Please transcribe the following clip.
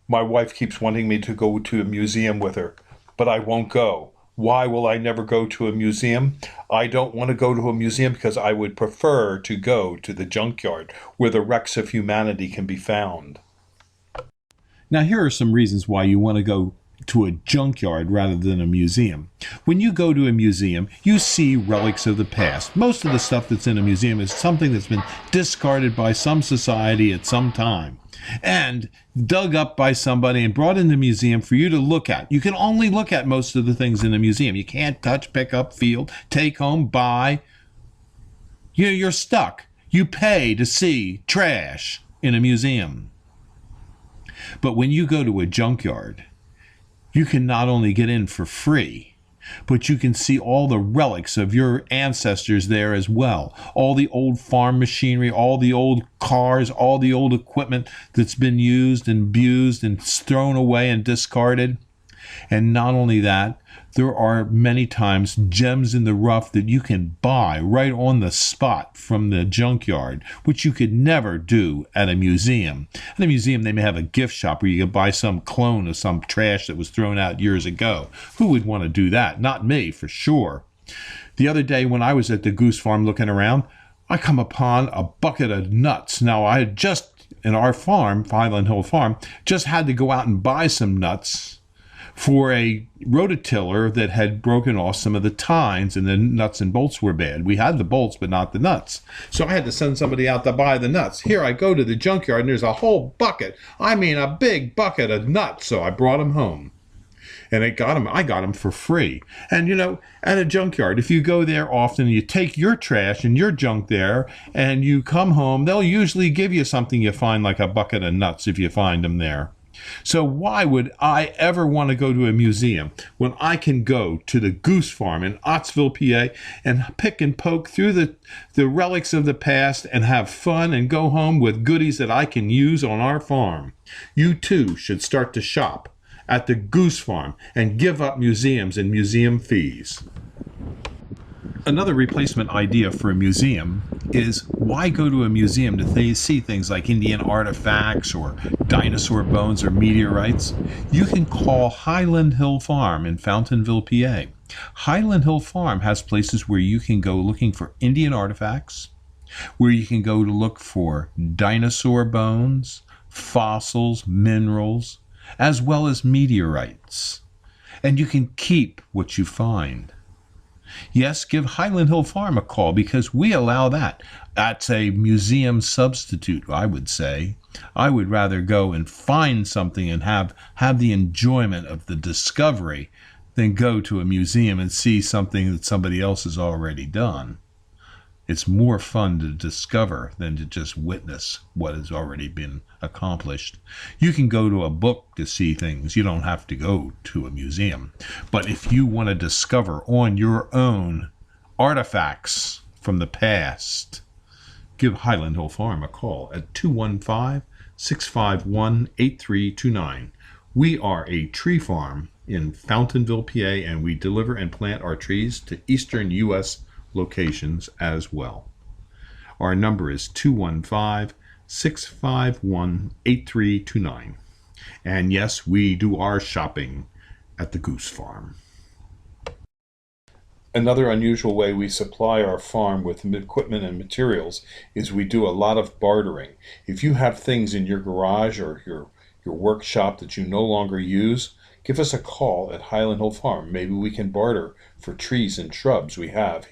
My wife keeps wanting me to go to a museum with her, but I won't go. Why will I never go to a museum? I don't want to go to a museum because I would prefer to go to the junkyard where the wrecks of humanity can be found. Now, here are some reasons why you want to go to a junkyard rather than a museum. When you go to a museum, you see relics of the past. Most of the stuff that's in a museum is something that's been discarded by some society at some time and dug up by somebody and brought in the museum for you to look at. You can only look at most of the things in a museum. You can't touch, pick up, feel, take home, buy. You're stuck. You pay to see trash in a museum. But when you go to a junkyard, you can not only get in for free, but you can see all the relics of your ancestors there as well. All the old farm machinery, all the old cars, all the old equipment that's been used and abused and thrown away and discarded. And not only that, there are many times gems in the rough that you can buy right on the spot from the junkyard, which you could never do at a museum. At a museum, they may have a gift shop where you can buy some clone of some trash that was thrown out years ago. Who would want to do that? Not me, for sure. The other day when I was at the goose farm looking around, I come upon a bucket of nuts. Now, I had just, in our farm, Highland Hill Farm, just had to go out and buy some nuts for a rototiller that had broken off some of the tines and the nuts and bolts were bad. We had the bolts, but not the nuts. So I had to send somebody out to buy the nuts. Here I go to the junkyard and there's a whole bucket. I mean, a big bucket of nuts. So I brought them home. And I got them for free. And at a junkyard, if you go there often, you take your trash and your junk there, and you come home, they'll usually give you something you find, like a bucket of nuts if you find them there. So why would I ever want to go to a museum when I can go to the goose farm in Ottsville, PA, and pick and poke through the relics of the past and have fun and go home with goodies that I can use on our farm? You too should start to shop at the goose farm and give up museums and museum fees. Another replacement idea for a museum is, why go to a museum to see things like Indian artifacts or dinosaur bones or meteorites? You can call Highland Hill Farm in Fountainville, PA. Highland Hill Farm has places where you can go looking for Indian artifacts, where you can go to look for dinosaur bones, fossils, minerals, as well as meteorites. And you can keep what you find. Yes, give Highland Hill Farm a call because we allow that. That's a museum substitute, I would say. I would rather go and find something and have the enjoyment of the discovery than go to a museum and see something that somebody else has already done. It's more fun to discover than to just witness what has already been accomplished. You can go to a book to see things. You don't have to go to a museum. But if you want to discover on your own artifacts from the past, give Highland Hill Farm a call at 215-651-8329. We are a tree farm in Fountainville, PA, and we deliver and plant our trees to eastern U.S. locations as well. Our number is 215-651-8329. And yes, we do our shopping at the Goose Farm. Another unusual way we supply our farm with equipment and materials is we do a lot of bartering. If you have things in your garage or your workshop that you no longer use, give us a call at Highland Hill Farm. Maybe we can barter for trees and shrubs we have here.